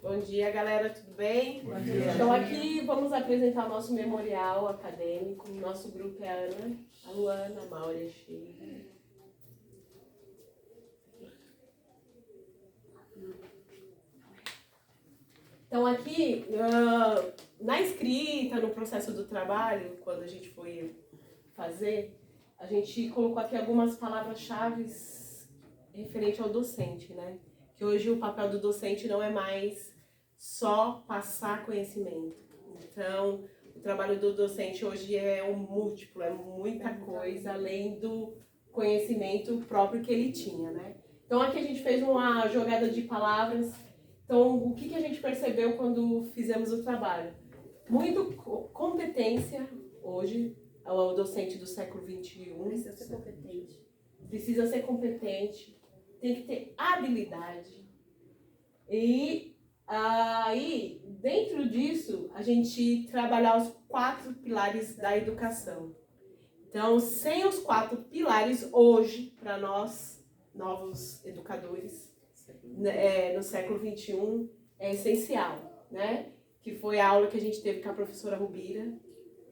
Bom dia, galera, tudo bem? Bom dia. Então aqui vamos apresentar o nosso memorial acadêmico. Nosso grupo é a Ana, a Luana, a Maura e a Sheila. Então aqui, na escrita, no processo do trabalho, quando a gente foi fazer, a gente colocou aqui algumas palavras-chave referente ao docente, né? Que hoje o papel do docente não é mais só passar conhecimento. Então, o trabalho do docente hoje é um múltiplo, é muita coisa, além do conhecimento próprio que ele tinha, né? Então, aqui a gente fez uma jogada de palavras. Então, o que a gente percebeu quando fizemos o trabalho? Muito competência hoje, o docente do século XXI. Precisa ser competente. Precisa ser competente, tem que ter habilidade. E aí, dentro disso, a gente trabalhar os 4 pilares da educação. Então, sem os 4 pilares, hoje, para nós, novos educadores, no século XXI, é essencial, né? Que foi a aula que a gente teve com a professora Rubira,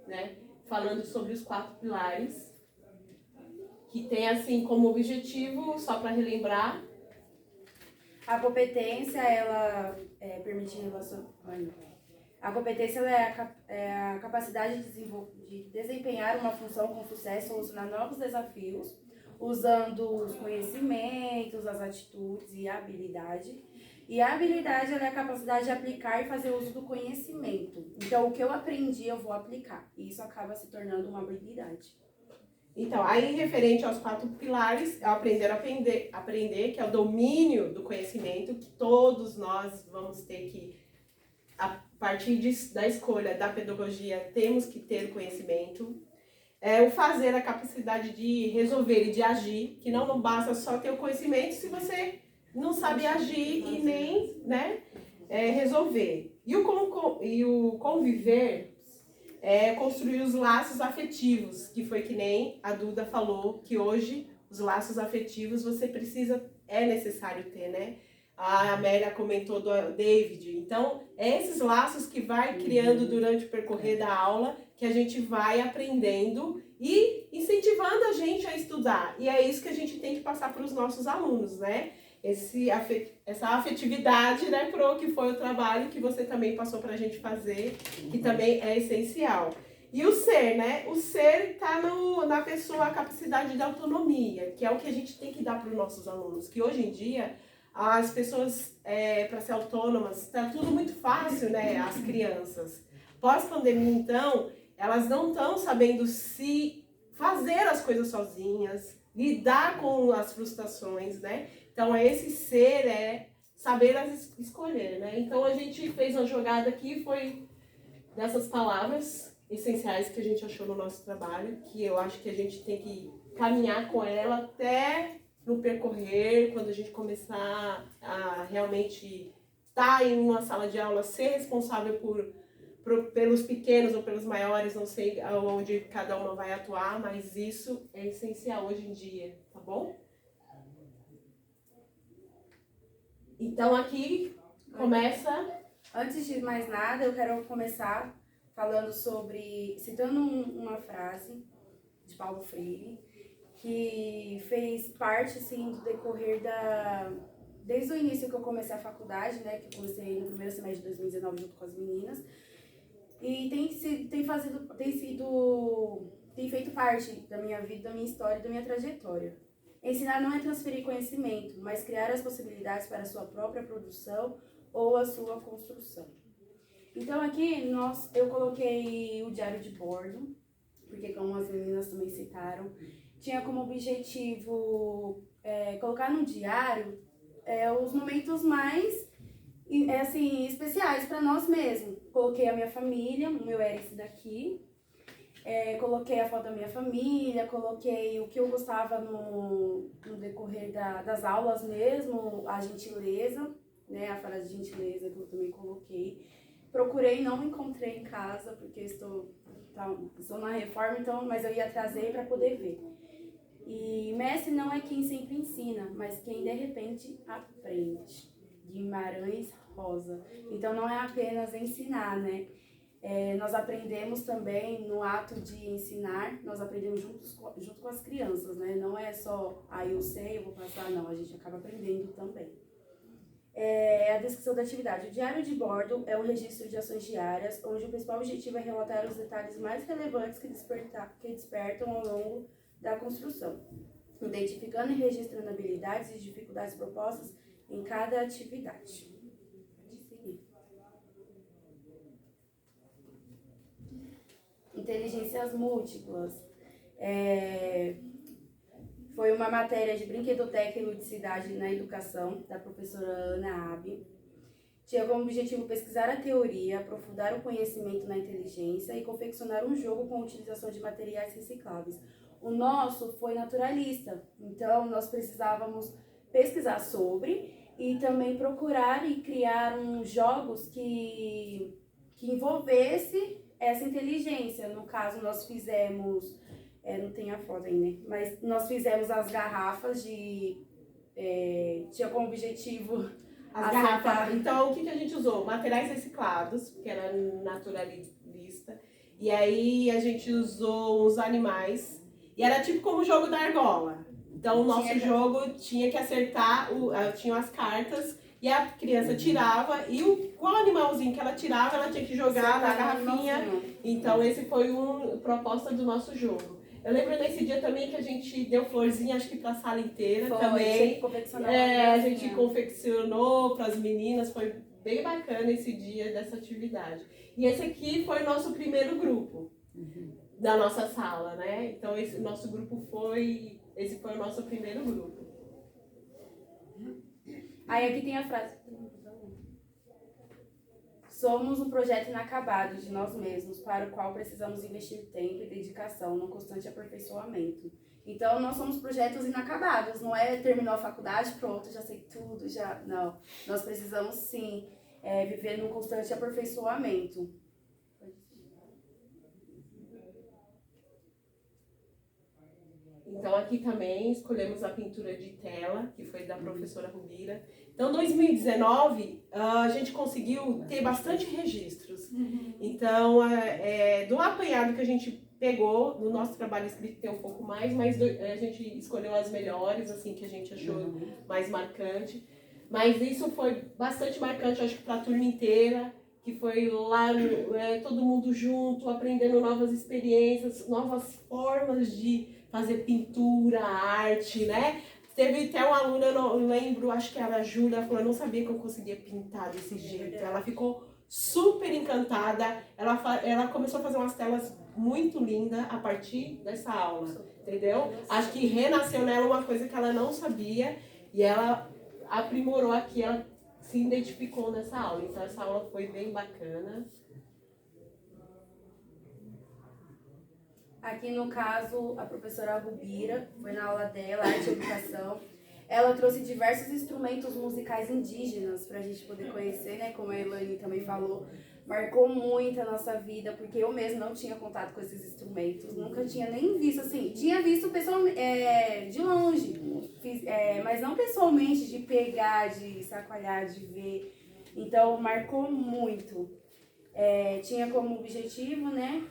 né? Falando sobre os 4 pilares, que tem assim como objetivo, só para relembrar, A competência, ela permite relacionamento. A competência ela é a capacidade de desempenhar uma função com sucesso, solucionar novos desafios, usando os conhecimentos, as atitudes e a habilidade. E a habilidade ela é a capacidade de aplicar e fazer uso do conhecimento. Então, o que eu aprendi, eu vou aplicar. E isso acaba se tornando uma habilidade. Então, aí referente aos 4 pilares, é o aprender, que é o domínio do conhecimento, que todos nós vamos ter que, a partir da escolha da pedagogia, temos que ter conhecimento. O fazer, a capacidade de resolver e de agir, que não basta só ter o conhecimento se você não sabe agir e nem, né, resolver. E o conviver, construir os laços afetivos, que foi que nem a Duda falou, que hoje os laços afetivos é necessário ter, né? A Amélia comentou do David. Então, esses laços que vai criando durante o percorrer da aula, que a gente vai aprendendo e incentivando a gente a estudar. E é isso que a gente tem que passar para os nossos alunos, né? Essa afetividade, né, pro que foi o trabalho que você também passou para a gente fazer, que também é essencial. E o ser, né? O ser está na pessoa, a capacidade de autonomia, que é o que a gente tem que dar para os nossos alunos. Que hoje em dia, as pessoas, para ser autônomas, está tudo muito fácil, né? As crianças. Pós-pandemia, então, elas não estão sabendo se fazer as coisas sozinhas, lidar com as frustrações, né? Então, esse ser saber escolher, né? Então, a gente fez uma jogada aqui, foi dessas palavras essenciais que a gente achou no nosso trabalho, que eu acho que a gente tem que caminhar com ela até no percorrer, quando a gente começar a realmente estar em uma sala de aula, ser responsável pelos pequenos ou pelos maiores, não sei onde cada uma vai atuar, mas isso é essencial hoje em dia, tá bom? Então aqui começa... Antes de mais nada, eu quero começar citando uma frase de Paulo Freire, que fez parte, assim, do decorrer desde o início que eu comecei a faculdade, né, que eu comecei no primeiro semestre de 2019 junto com as meninas, e tem feito parte da minha vida, da minha história e da minha trajetória. Ensinar não é transferir conhecimento, mas criar as possibilidades para a sua própria produção ou a sua construção. Então aqui eu coloquei o diário de bordo, porque como as meninas também citaram, tinha como objetivo colocar no diário os momentos mais especiais para nós mesmos. Coloquei a minha família, o meu era esse daqui, coloquei a foto da minha família, coloquei o que eu gostava no decorrer das aulas mesmo, a gentileza, né, a frase de gentileza que eu também coloquei. Procurei, não encontrei em casa, porque estou na reforma, então, mas eu ia trazer para poder ver. E mestre não é quem sempre ensina, mas quem de repente aprende. Guimarães Rosa. Então não é apenas ensinar, né? Nós aprendemos também no ato de ensinar, nós aprendemos junto com as crianças, né? Não é só, eu sei, eu vou passar, não, a gente acaba aprendendo também. A descrição da atividade. O diário de bordo é um registro de ações diárias, onde o principal objetivo é relatar os detalhes mais relevantes que despertam ao longo da construção, identificando e registrando habilidades e dificuldades propostas em cada atividade. Inteligências múltiplas. Foi uma matéria de brinquedoteca e ludicidade na educação, da professora Ana Abi. Tinha como objetivo pesquisar a teoria, aprofundar o conhecimento na inteligência e confeccionar um jogo com a utilização de materiais recicláveis. O nosso foi naturalista, então nós precisávamos pesquisar sobre e também procurar e criar jogos que envolvesse essa inteligência. No caso, nós fizemos, não tem a foto ainda, mas nós fizemos as garrafas tinha como objetivo as garrafas. Então, o que a gente usou? Materiais reciclados, que era naturalista, e aí a gente usou os animais, e era tipo como o jogo da argola. Então, o nosso jogo tinha que acertar, tinham as cartas, e a criança tirava, e qual animalzinho que ela tirava, ela tinha que jogar na garrafinha. Então, esse foi a proposta do nosso jogo. Eu lembro nesse dia também que a gente deu florzinha, acho que para a sala inteira também. A gente confeccionou para as meninas, foi bem bacana esse dia dessa atividade. E esse aqui foi o nosso primeiro grupo da nossa sala, né? Então, esse nosso grupo esse foi o nosso primeiro grupo. Aí aqui tem a frase. Somos um projeto inacabado de nós mesmos, para o qual precisamos investir tempo e dedicação no constante aperfeiçoamento. Então, nós somos projetos inacabados, não é terminou a faculdade, pronto, já sei tudo, não. Nós precisamos, sim, viver num constante aperfeiçoamento. Então, aqui também escolhemos a pintura de tela, que foi da professora Rubira. Então, em 2019, a gente conseguiu ter bastante registros. Então, do apanhado que a gente pegou, no nosso trabalho escrito tem um pouco mais, mas a gente escolheu as melhores, assim, que a gente achou mais marcante. Mas isso foi bastante marcante, acho que para a turma inteira, que foi lá, todo mundo junto, aprendendo novas experiências, novas formas de fazer pintura, arte, né? Teve até uma aluna, eu não lembro, acho que era a Júlia, ela falou, eu não sabia que eu conseguia pintar desse jeito. Ela ficou super encantada, ela começou a fazer umas telas muito lindas a partir dessa aula, entendeu? Acho que renasceu nela uma coisa que ela não sabia e ela aprimorou aqui, ela se identificou nessa aula. Então essa aula foi bem bacana. Aqui no caso, a professora Rubira, foi na aula dela, Arte e Educação. Ela trouxe diversos instrumentos musicais indígenas para a gente poder conhecer, né? Como a Elaine também falou, marcou muito a nossa vida, porque eu mesma não tinha contato com esses instrumentos, nunca tinha nem visto, assim, tinha visto pessoalmente, de longe, mas não pessoalmente, de pegar, de sacoalhar, de ver. Então, marcou muito. Tinha como objetivo, né?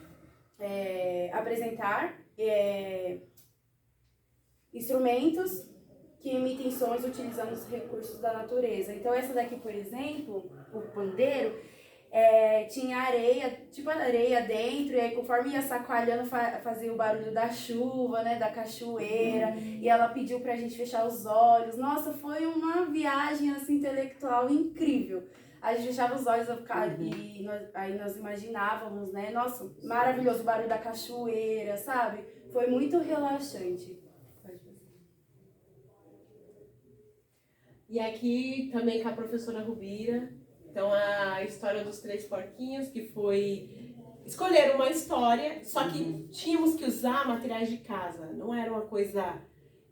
Apresentar instrumentos que emitem sons utilizando os recursos da natureza. Então, essa daqui, por exemplo, o pandeiro, tinha areia, tipo areia dentro, e aí conforme ia sacoalhando, fazia o barulho da chuva, né, da cachoeira, e ela pediu pra gente fechar os olhos. Nossa, foi uma viagem assim, intelectual incrível. A gente fechava os olhos e aí nós imaginávamos, né? Nossa, maravilhoso o barulho da cachoeira, sabe? Foi muito relaxante. E aqui também com a professora Rubira, então a história dos 3 porquinhos, que foi escolher uma história, só que tínhamos que usar materiais de casa, não era uma coisa,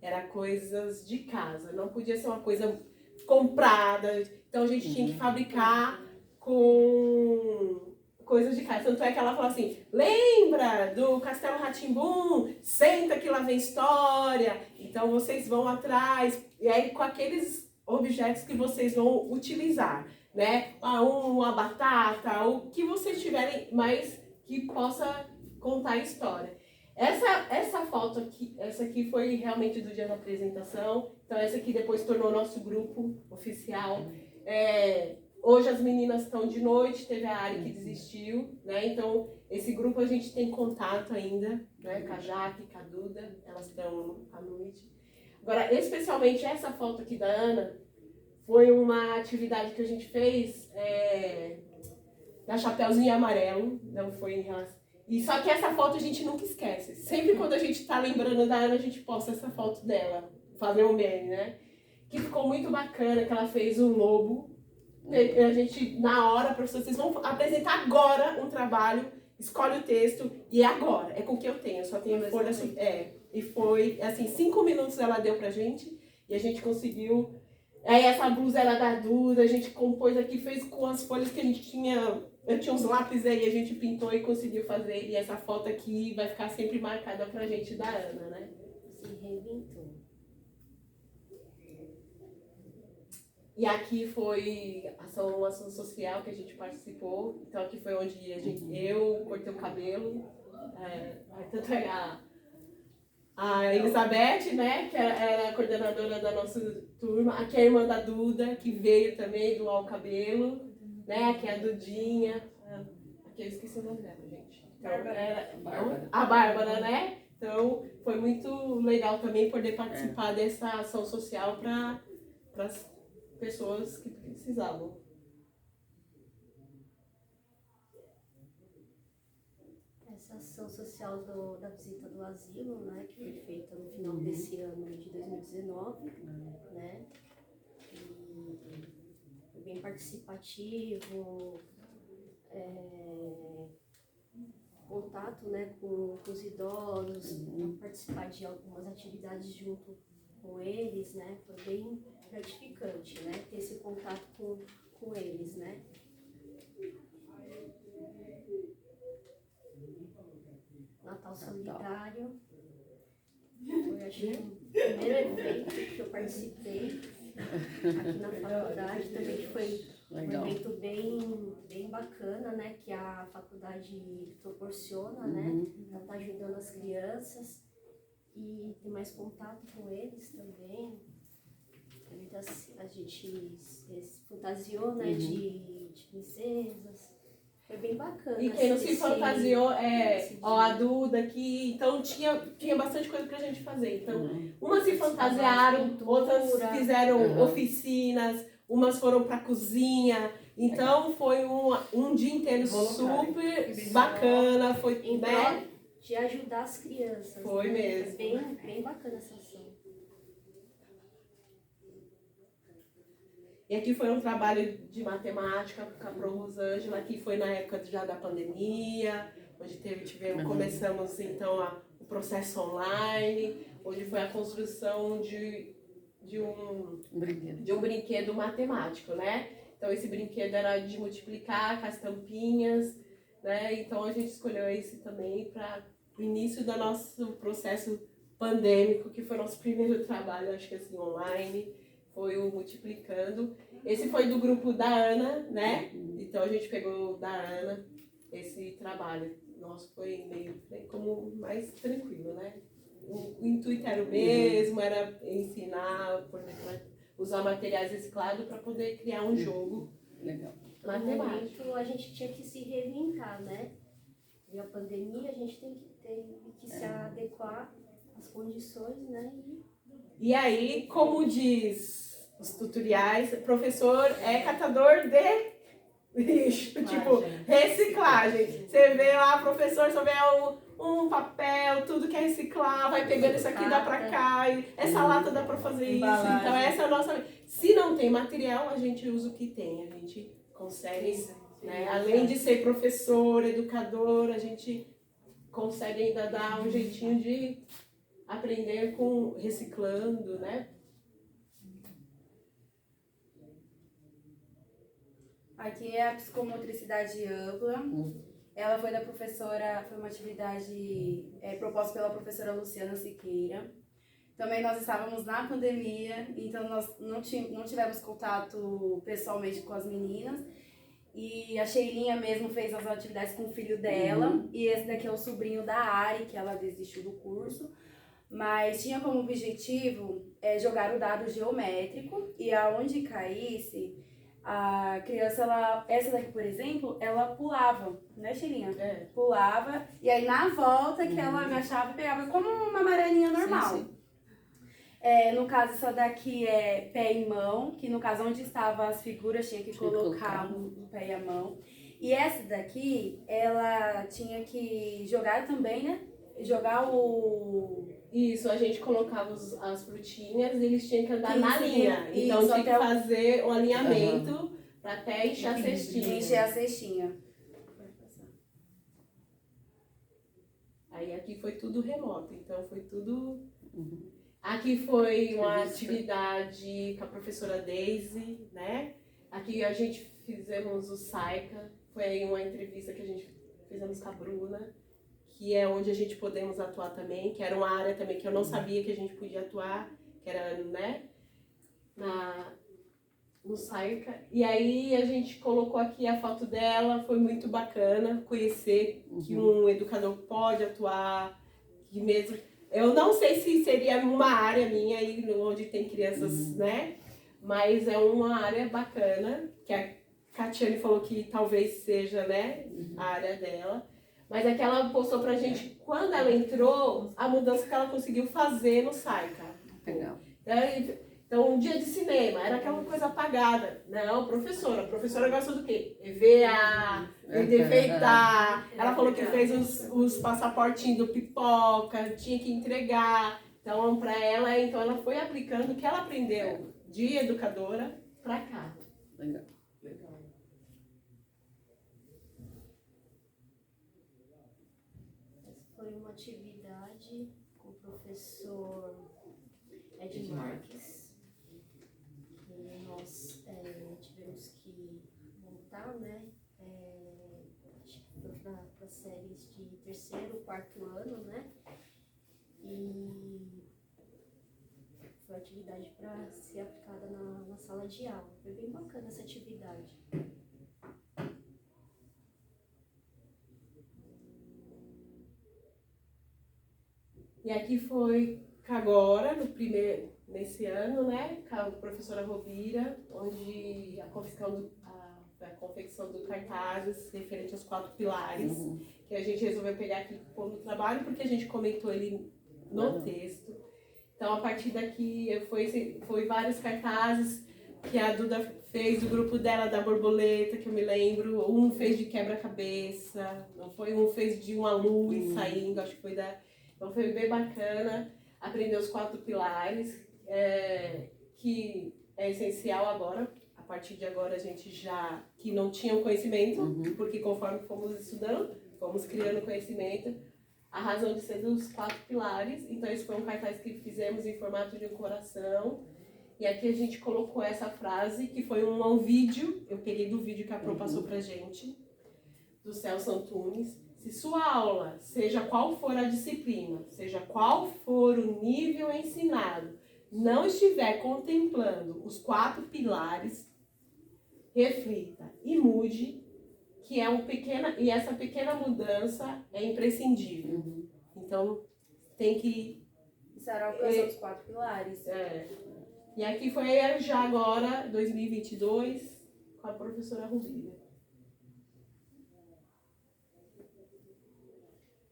era coisas de casa, não podia ser uma coisa comprada, então a gente tinha que fabricar com coisas de casa. Tanto é que ela falou assim, lembra do Castelo Rá-Tim-Bum? Senta que lá vem história, então vocês vão atrás, e aí com aqueles objetos que vocês vão utilizar, né? Uma batata, o que vocês tiverem, mas que possa contar a história. Essa foto aqui, essa aqui foi realmente do dia da apresentação, então essa aqui depois tornou nosso grupo oficial. Hoje as meninas estão de noite, teve a Ari que desistiu, né? Então esse grupo a gente tem contato ainda, né? Com a Jaque, com a Duda, elas estão à noite. Agora, especialmente essa foto aqui da Ana, foi uma atividade que a gente fez da Chapeuzinho Amarelo, não foi em relação... E só que essa foto a gente nunca esquece. Sempre quando a gente tá lembrando da Ana, a gente posta essa foto dela, fazer um meme, né? Que ficou muito bacana, que ela fez um lobo. A gente, na hora, professor, vocês vão apresentar agora um trabalho, escolhe o texto, e é agora, é com o que eu tenho, eu só tenho folha... E foi, assim, 5 minutos ela deu pra gente, e a gente conseguiu... Aí essa blusa era da Duda, a gente compôs aqui, fez com as folhas que a gente tinha... Eu tinha uns lápis aí, a gente pintou e conseguiu fazer, e essa foto aqui vai ficar sempre marcada pra gente da Ana, né? Se reinventou. E aqui foi uma ação social que a gente participou, então aqui foi onde eu cortei o cabelo, tanto é a Elizabeth, né, que era a coordenadora da nossa turma, aqui é a irmã da Duda, que veio também doar o cabelo, né, aqui é a Dudinha, aqui eu esqueci o nome dela, gente. Então, a Bárbara, né? Então foi muito legal também poder participar dessa ação social para as pessoas que precisavam. Essa ação social da visita do asilo, né, que foi feita no final desse ano de 2019, né, e foi bem participativo, contato, né, com os idosos, participar de algumas atividades junto com eles, né, foi bem gratificante, né, ter esse contato com eles, né. Natal Solidário, foi acho que o primeiro evento que eu participei aqui na faculdade, também que foi um evento bem bacana, né, que a faculdade proporciona, né, ela tá ajudando as crianças e ter mais contato com eles também. A gente se fantasiou, né, de princesas. Foi bem bacana. E quem não se fantasiou a Duda aqui, então tinha bastante coisa pra gente fazer. Então, umas se fantasiaram, outras fizeram oficinas, umas foram pra cozinha. Então foi um dia inteiro super bacana. Foi de ajudar as crianças. Foi, né? Mesmo. Foi bem bacana essa ação. E aqui foi um trabalho de matemática com a Pro Rosângela, que foi na época já da pandemia, onde começamos então o processo online, onde foi a construção de um brinquedo matemático, né? Então esse brinquedo era de multiplicar com as tampinhas, né? Então a gente escolheu esse também para o início do nosso processo pandêmico, que foi o nosso primeiro trabalho, acho que assim, online. Foi o Multiplicando. Esse foi do grupo da Ana, né? Então a gente pegou da Ana esse trabalho. Nosso foi meio como mais tranquilo, né? O intuito era o mesmo, era ensinar, usar materiais reciclados para poder criar um jogo. Legal. Matemático, a gente tinha que se reinventar, né? E a pandemia a gente tem que se adequar às condições, né? E aí, como diz os tutoriais, professor é catador de lixo, tipo, reciclagem. Você vê lá, professor, só vê um papel, tudo que é reciclar, vai pegando isso aqui, dá pra cá, e essa lata dá pra fazer isso. Então essa é a nossa... Se não tem material, a gente usa o que tem, a gente consegue, né? Além de ser professor, educador, a gente consegue ainda dar um jeitinho de aprender reciclando, né? Aqui é a psicomotricidade ampla. Ela foi da professora, foi uma atividade proposta pela professora Luciana Siqueira. Também nós estávamos na pandemia, então nós não tivemos contato pessoalmente com as meninas. E a Sheilinha mesmo fez as atividades com o filho dela. E esse daqui é o sobrinho da Ari, que ela desistiu do curso. Mas tinha como objetivo jogar o dado geométrico. E aonde caísse, a criança, essa daqui, por exemplo, ela pulava, né, Sheilinha? Pulava. E aí na volta que ela agachava e pegava como uma amarelinha normal. Sim. No caso, essa daqui é pé e mão, que no caso onde estavam as figuras tinha que colocar o pé e a mão. E essa daqui, ela tinha que jogar também, né? Jogar o... Isso, a gente colocava as frutinhas e eles tinham que andar na linha. Então tinha que fazer o alinhamento para até encher a cestinha. Encher a cestinha. Aí aqui foi tudo remoto, então foi tudo... Aqui foi uma atividade com a professora Daisy, né? Aqui a gente fizemos o Saica, foi uma entrevista que a gente fizemos com a Bruna, que é onde a gente podemos atuar também, que era uma área também que eu não sabia que a gente podia atuar, que era, né, no Saica. E aí a gente colocou aqui a foto dela, foi muito bacana conhecer que um educador pode atuar, que mesmo... Eu não sei se seria uma área minha aí, onde tem crianças, né? Mas é uma área bacana, que a Catiane falou que talvez seja, né, a área dela. Mas é que ela postou pra gente, quando ela entrou, a mudança que ela conseguiu fazer no Saica. Legal. Então, um dia de cinema, era aquela coisa apagada. Não, a professora gosta do quê? EVA, defeitar. Ela falou que fez os passaportinhos do Pipoca, tinha que entregar. Então, para ela, ela foi aplicando o que ela aprendeu de educadora para cá. Legal. Foi uma atividade com o professor Ed Marques. Nós tivemos que montar, né, acho que foi para séries de 3º, 4º ano, né, e foi uma atividade para ser aplicada na sala de aula. Foi bem bacana essa atividade. E aqui foi agora, nesse ano, né, com a professora Rovira, onde a confecção do cartazes referente aos 4 pilares, que a gente resolveu pegar aqui pôr no trabalho, porque a gente comentou ele no texto. Então, a partir daqui, foi vários cartazes que a Duda fez, o grupo dela da borboleta, que eu me lembro, um fez de quebra-cabeça, um fez de uma luz saindo, acho que foi da... Então, foi bem bacana aprender os 4 pilares, que é essencial agora. A partir de agora a gente já, que não tinha o conhecimento, porque conforme fomos estudando, fomos criando conhecimento, a razão de ser dos 4 pilares. Então esse foi um cartaz que fizemos em formato de um coração, e aqui a gente colocou essa frase, que foi um vídeo, eu peguei do vídeo que a Pro passou pra gente, do Celso Antunes. Se sua aula, seja qual for a disciplina, seja qual for o nível ensinado, não estiver contemplando os 4 pilares, reflita e mude, que e essa pequena mudança é imprescindível. Então, tem que... Será alcançar os 4 pilares. E aqui foi já agora, 2022, com a professora Rubira.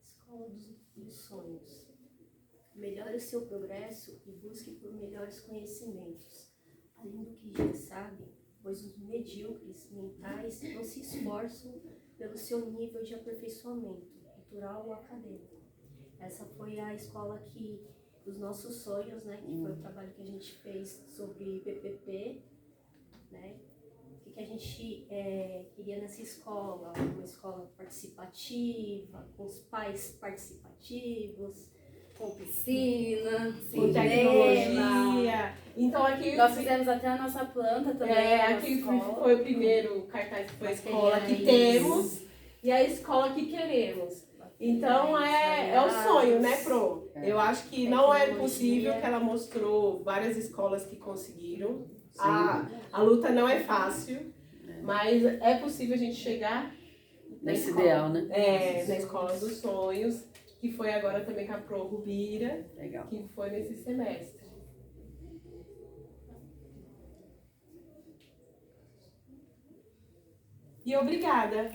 Escola dos sonhos. Melhore o seu progresso e busque por melhores conhecimentos, além do que já sabe, pois os medíocres mentais não se esforçam pelo seu nível de aperfeiçoamento, cultural ou acadêmico. Essa foi a escola dos nossos sonhos, né? Que foi o trabalho que a gente fez sobre PPP, né? O que a gente queria nessa escola? Uma escola participativa, com os pais participativos, com piscina, com tecnologia. Então aqui nós fizemos até a nossa planta também. Aqui foi o primeiro cartaz que foi a escola que temos e a escola que queremos. Então é o sonho, né, Pro? Eu acho que não é possível, que ela mostrou várias escolas que conseguiram. A luta não é fácil, mas é possível a gente chegar Nesse ideal, né? na escola dos sonhos, que foi agora também com a Pro Rubira, Legal. que foi nesse semestre. E obrigada.